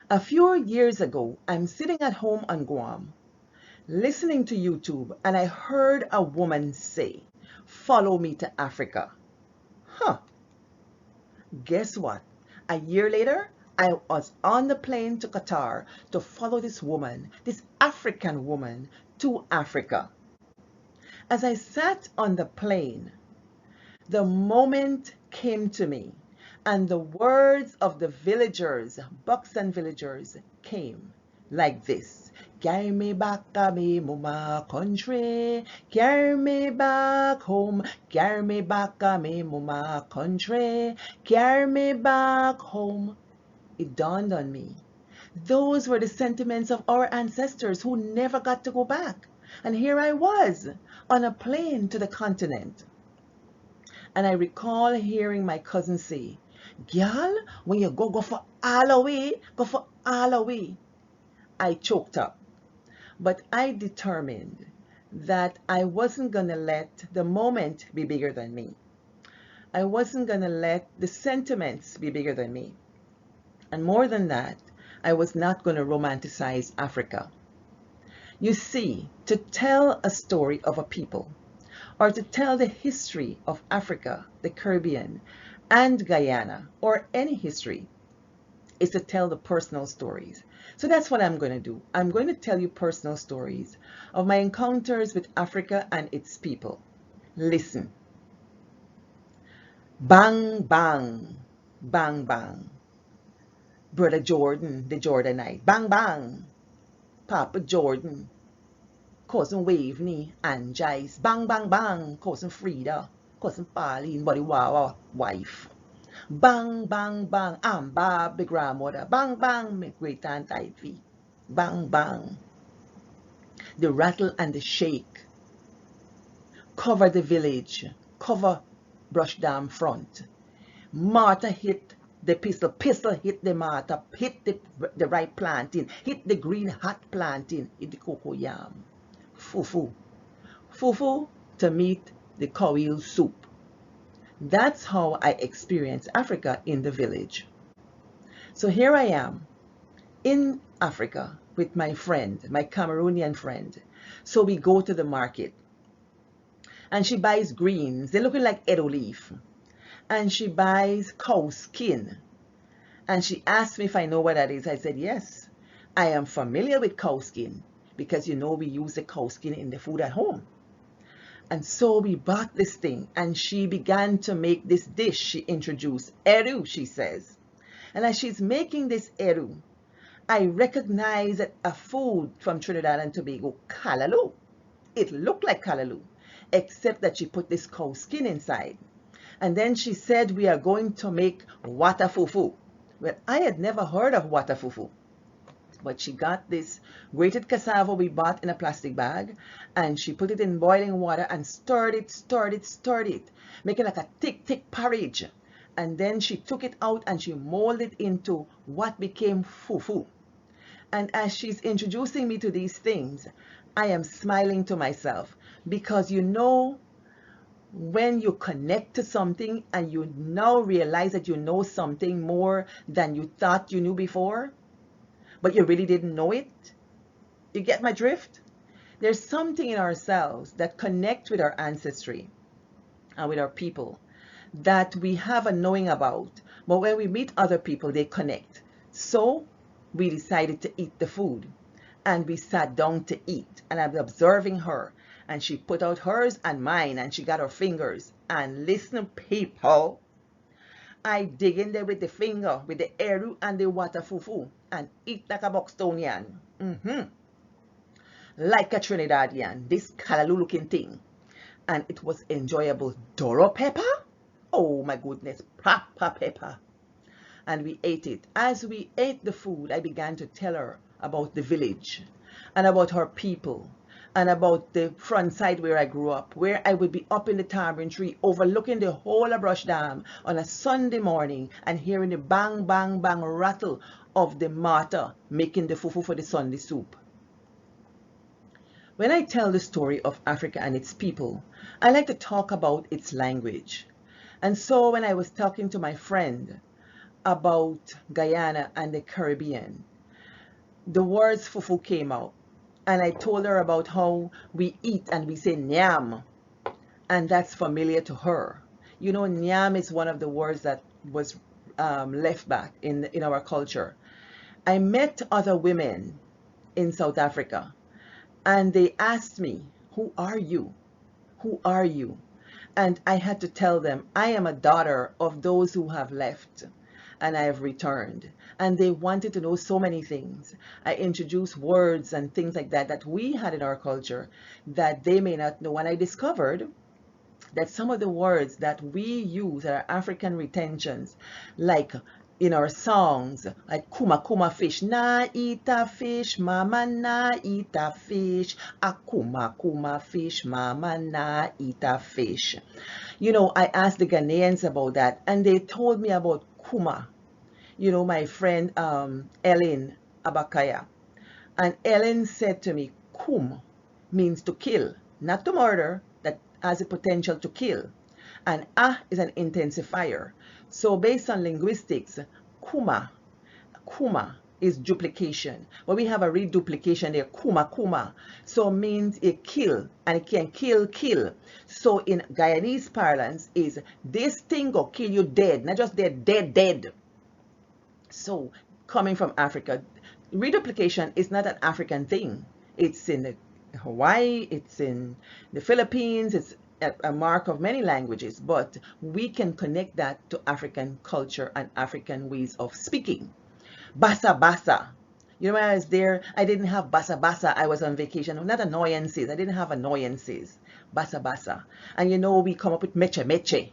A few years ago, I'm sitting at home on Guam, listening to YouTube, and I heard a woman say, "Follow me to Africa." Huh, guess what? A year later, I was on the plane to Qatar to follow this woman, this African woman, to Africa. As I sat on the plane, the moment came to me, and the words of the villagers, Buxton villagers, came like this. Carry me back to me mama country, carry me back home, carry me back to me mama country, carry me back home. It dawned on me. Those were the sentiments of our ancestors who never got to go back. And here I was on a plane to the continent. And I recall hearing my cousin say, "Girl, when you go for all away, go for all away." I choked up, but I determined that I wasn't going to let the moment be bigger than me. I wasn't going to let the sentiments be bigger than me. And more than that, I was not going to romanticize Africa. You see, to tell a story of a people, or to tell the history of Africa, the Caribbean, and Guyana, or any history, is to tell the personal stories. So that's what I'm going to do. I'm going to tell you personal stories of my encounters with Africa and its people. Listen. Bang, bang, bang, bang. Brother Jordan, the Jordanite. Bang, bang. Papa Jordan. Cousin Waveney and Jice. Bang, bang, bang. Cousin Frida. Cousin Pauline, Body Wawa, wife. Bang, bang, bang. I'm Bob, the grandmother. Bang, bang, my great aunt Ivy. Bang, bang. The rattle and the shake. Cover the village. Cover Brush Dam front. Martha hit the pistol. Pistol hit the Martha. Hit the right planting. Hit the green hot planting. Hit the cocoa yam. Fufu. Fufu to meet the cow soup. That's how I experience Africa in the village. So here I am in Africa with my friend, my Cameroonian friend. So we go to the market and she buys greens. They're looking like edo leaf. And she buys cow skin. And she asked me if I know what that is. I said, yes, I am familiar with cow skin because you know we use the cow skin in the food at home. And so we bought this thing and she began to make this dish she introduced. Eru, she says. And as she's making this eru, I recognize a food from Trinidad and Tobago, kalaloo. It looked like kalaloo, except that she put this cow skin inside. And then she said, we are going to make wata fufu. Well, I had never heard of wata fufu. But she got this grated cassava we bought in a plastic bag and she put it in boiling water and stirred it, making like a thick porridge. And then she took it out and she molded it into what became fufu. And as she's introducing me to these things, I am smiling to myself because you know, when you connect to something and you now realize that you know something more than you thought you knew before, but you really didn't know it. You get my drift? There's something in ourselves that connect with our ancestry and with our people that we have a knowing about, but when we meet other people, they connect. So we decided to eat the food and we sat down to eat and I was observing her and she put out hers and mine and she got her fingers and listen people, I dig in there with the finger, with the eru and the water fufu, and eat like a Buxtonian. Like a Trinidadian, this kalaloo looking thing. And it was enjoyable. Doro pepper? Oh my goodness, proper pepper. And we ate it. As we ate the food, I began to tell her about the village and about her people and about the front side where I grew up, where I would be up in the tamarind tree overlooking the whole of Brush Dam on a Sunday morning and hearing the bang, bang, bang rattle of the Martha making the fufu for the Sunday soup. When I tell the story of Africa and its people, I like to talk about its language. And so when I was talking to my friend about Guyana and the Caribbean, the words fufu came out. And I told her about how we eat and we say nyam, and that's familiar to her. You know, nyam is one of the words that was left back in our culture. I met other women in South Africa, and they asked me, "Who are you? Who are you?" And I had to tell them, I am a daughter of those who have left and I have returned. And they wanted to know so many things. I introduced words and things like that that we had in our culture that they may not know. And I discovered that some of the words that we use are African retentions, like in our songs, like kuma kuma fish, na eat a fish, mama na eat a fish, akuma kuma fish, mama na eat a fish. You know, I asked the Ghanaians about that, and they told me about kuma. You know, my friend Ellen Abakaya, and Ellen said to me, kum means to kill, not to murder, that has a potential to kill. And ah is an intensifier. So based on linguistics, kuma, kuma is duplication. But we have a reduplication there, kuma, kuma. So means a kill, and it can kill, kill. So in Guyanese parlance is this thing will kill you dead, not just dead, dead, dead. So coming from Africa, reduplication is not an African thing. It's in Hawaii, it's in the Philippines, it's a mark of many languages, but we can connect that to African culture and African ways of speaking. Basa basa. You know, when I was there, I didn't have basa basa. I was on vacation. Not annoyances. I didn't have annoyances. Basa basa. And you know, we come up with meche meche.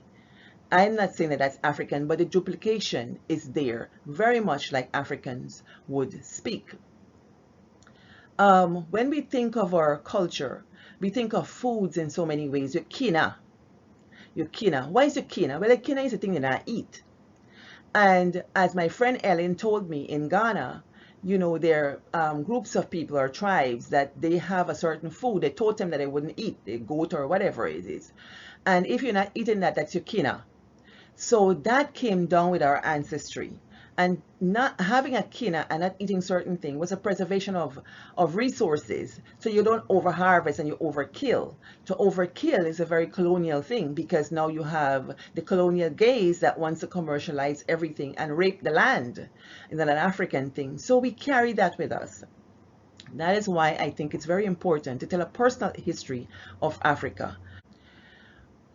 I'm not saying that that's African, but the duplication is there, very much like Africans would speak. When we think of our culture, we think of foods in so many ways. Your kina. Your kina. Why is your kina? Well, the kina is the thing that I eat. And as my friend Ellen told me, in Ghana, you know, there are groups of people or tribes that they have a certain food. They told them that they wouldn't eat, the goat or whatever it is. And if you're not eating that, that's your kina. So that came down with our ancestry. And not having a kina and not eating certain things was a preservation of resources. So you don't overharvest and you overkill. To overkill is a very colonial thing, because now you have the colonial gaze that wants to commercialize everything and rape the land. Is that an African thing? So we carry that with us. That is why I think it's very important to tell a personal history of Africa.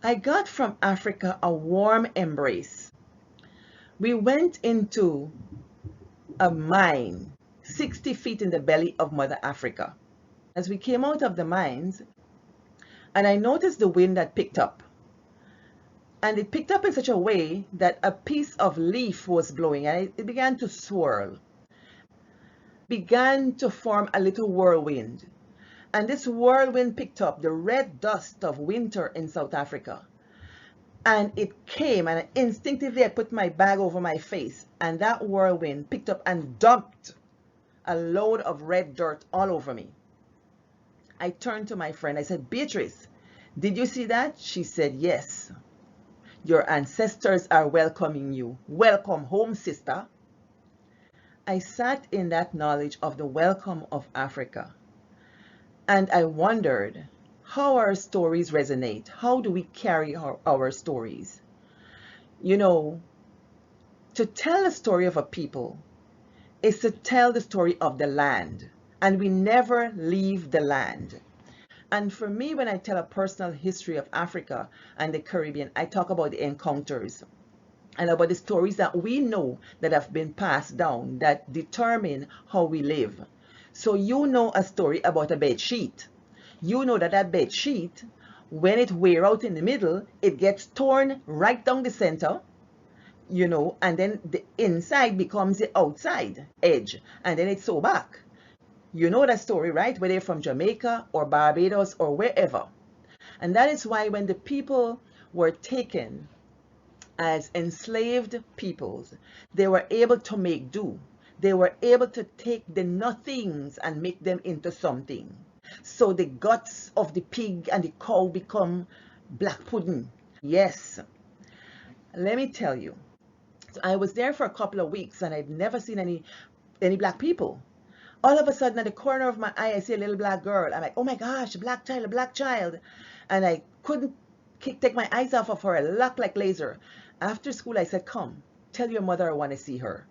I got from Africa a warm embrace. We went into a mine 60 feet in the belly of Mother Africa. As we came out of the mines, and I noticed the wind that picked up. And it picked up in such a way that a piece of leaf was blowing, and it began to swirl. Began to form a little whirlwind. And this whirlwind picked up the red dust of winter in South Africa. And it came, and instinctively I put my bag over my face, and that whirlwind picked up and dumped a load of red dirt all over me. I turned to my friend. I said, Beatrice, did you see that? She said, yes. Your ancestors are welcoming you. Welcome home, sister. I sat in that knowledge of the welcome of Africa. And I wondered how our stories resonate. How do we carry our stories? You know, to tell a story of a people is to tell the story of the land. And we never leave the land. And for me, when I tell a personal history of Africa and the Caribbean, I talk about the encounters and about the stories that we know that have been passed down that determine how we live. So you know a story about a bed sheet. You know that that bed sheet, when it wear out in the middle, it gets torn right down the center, you know, and then the inside becomes the outside edge, and then it's sew back. You know that story, right? Whether you're from Jamaica or Barbados or wherever. And that is why when the people were taken as enslaved peoples, they were able to make do. They were able to take the nothings and make them into something. So the guts of the pig and the cow become black pudding. Yes. Let me tell you. So I was there for a couple of weeks and I'd never seen any black people. All of a sudden, at the corner of my eye, I see a little black girl. I'm like, oh my gosh, a black child, a black child. And I couldn't take my eyes off of her. I looked like laser. After school, I said, come, tell your mother I want to see her.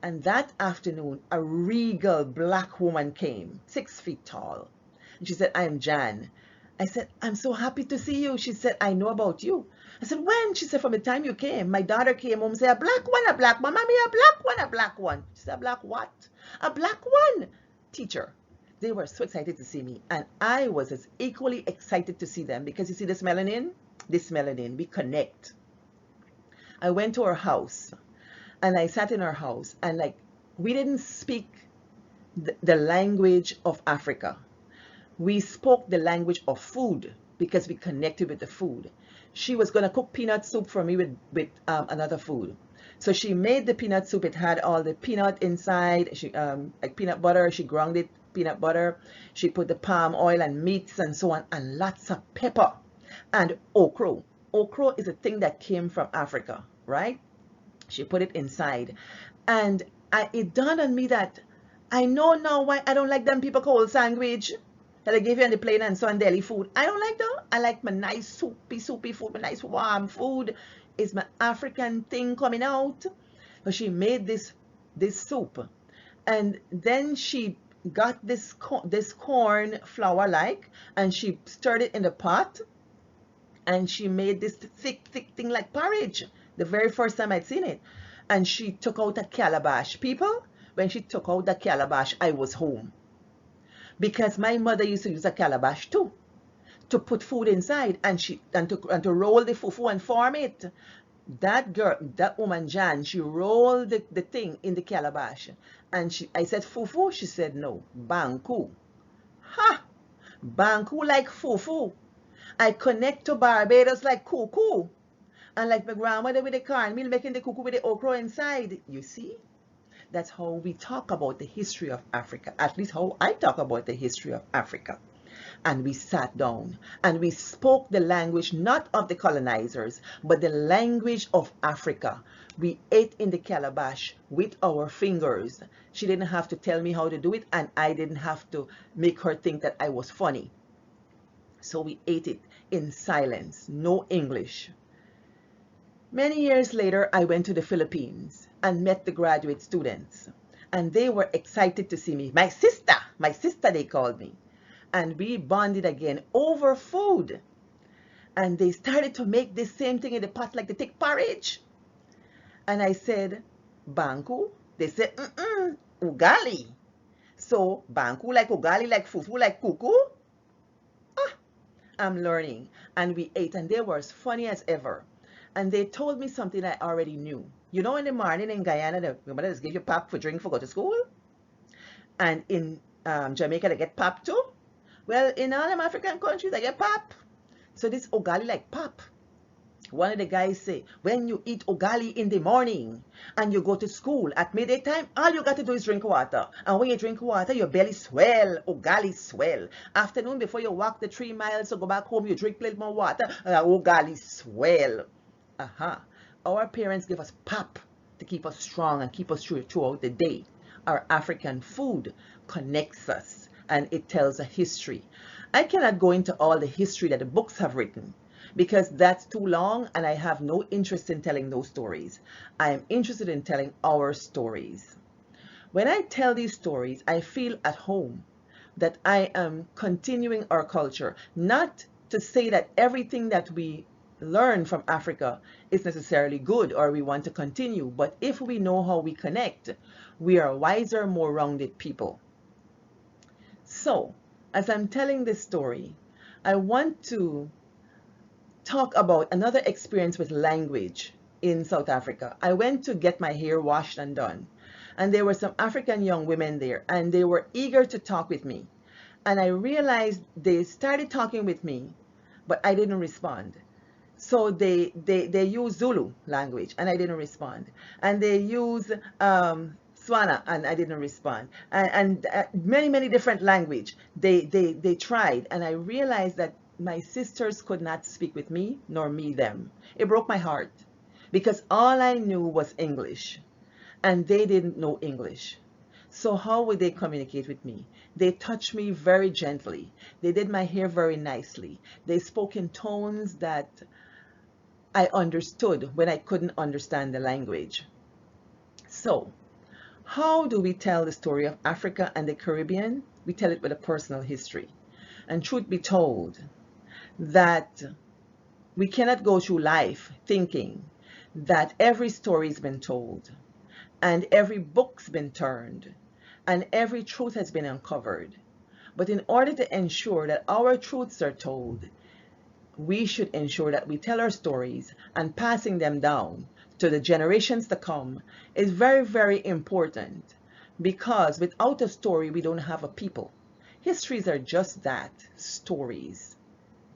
And that afternoon, a regal black woman came, 6 feet tall. And she said, I'm Jan. I said, I'm so happy to see you. She said, I know about you. I said, when? She said, from the time you came. My daughter came home and said, a black one, a black one. Mommy, a black one, a black one. She said, a black what? A black one. Teacher. They were so excited to see me. And I was as equally excited to see them because you see this melanin? This melanin, we connect. I went to her house and I sat in her house and like, we didn't speak the language of Africa. We spoke the language of food because we connected with the food. She was going to cook peanut soup for me with another food. So she made the peanut soup. It had all the peanut inside, like peanut butter. She ground it, peanut butter. She put the palm oil and meats and so on, and lots of pepper and okra. Okra is a thing that came from Africa, right? She put it inside. And it dawned on me that I know now why I don't like them people cold sandwich that I give you on the plane and so on deli food. I don't like that. I like my nice soupy food, my nice warm food. It's my African thing coming out. So she made this soup. And then she got this corn flour like, and she stirred it in the pot. And she made this thick thing like porridge. The very first time I'd seen it. And she took out a calabash. People, when she took out the calabash, I was home. Because my mother used to use a calabash too, to put food inside and to roll the fufu and form it. That girl, that woman Jan, she rolled the thing in the calabash. And I said, fufu? She said, no, banku. Ha! Banku like fufu. I connect to Barbados like cuckoo. And like my grandmother with the cornmeal making the cuckoo with the okra inside. You see? That's how we talk about the history of Africa. At least how I talk about the history of Africa. And we sat down and we spoke the language not of the colonizers, but the language of Africa. We ate in the calabash with our fingers. She didn't have to tell me how to do it, and I didn't have to make her think that I was funny. So we ate it in silence, no English. Many years later, I went to the Philippines and met the graduate students. And they were excited to see me. My sister, they called me. And we bonded again over food. And they started to make this same thing in the pot like the thick porridge. And I said, banku? They said, ugali. So, banku like ugali, like fufu, like kuku? Ah, I'm learning. And we ate, and they were as funny as ever. And they told me something I already knew. You know, in the morning in Guyana, the mothers give you pap for drink for go to school. And in Jamaica, they get pap too. Well, in all them African countries, they get pap. So this ugali like pap. One of the guys say, when you eat ugali in the morning and you go to school at midday time, all you got to do is drink water. And when you drink water, your belly swell, ugali swell. Afternoon, before you walk the 3 miles to go back home, you drink a little more water, ugali swell. Our parents give us pap to keep us strong and keep us throughout the day. Our African food connects us and it tells a history. I cannot go into all the history that the books have written because that's too long and I have no interest in telling those stories. I am interested in telling our stories. When I tell these stories, I feel at home that I am continuing our culture, not to say that everything that we learn from Africa is necessarily good or we want to continue, but if we know how we connect, we are wiser, more rounded people. So, as I'm telling this story, I want to talk about another experience with language in South Africa. I went to get my hair washed and done, and there were some African young women there, and they were eager to talk with me. And I realized they started talking with me, but I didn't respond. So they use Zulu language and I didn't respond. And they use Swana and I didn't respond. And many different language. They tried, and I realized that my sisters could not speak with me nor me them. It broke my heart because all I knew was English and they didn't know English. So how would they communicate with me? They touched me very gently. They did my hair very nicely. They spoke in tones that I understood when I couldn't understand the language. So, how do we tell the story of Africa and the Caribbean? We tell it with a personal history. And truth be told, that we cannot go through life thinking that every story's been told and every book's been turned and every truth has been uncovered. But in order to ensure that our truths are told, we should ensure that we tell our stories, and passing them down to the generations to come is very, very important, because without a story, we don't have a people. Histories are just that, stories,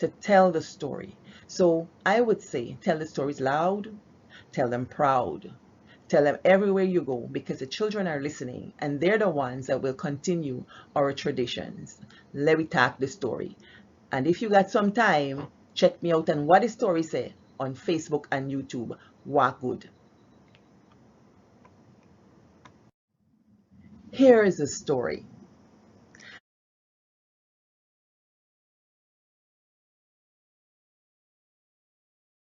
to tell the story. So I would say tell the stories loud, tell them proud, tell them everywhere you go, because the children are listening and they're the ones that will continue our traditions. Let me talk the story. And if you got some time, check me out on What the Story Say on Facebook and YouTube. Walk good. Here is a story.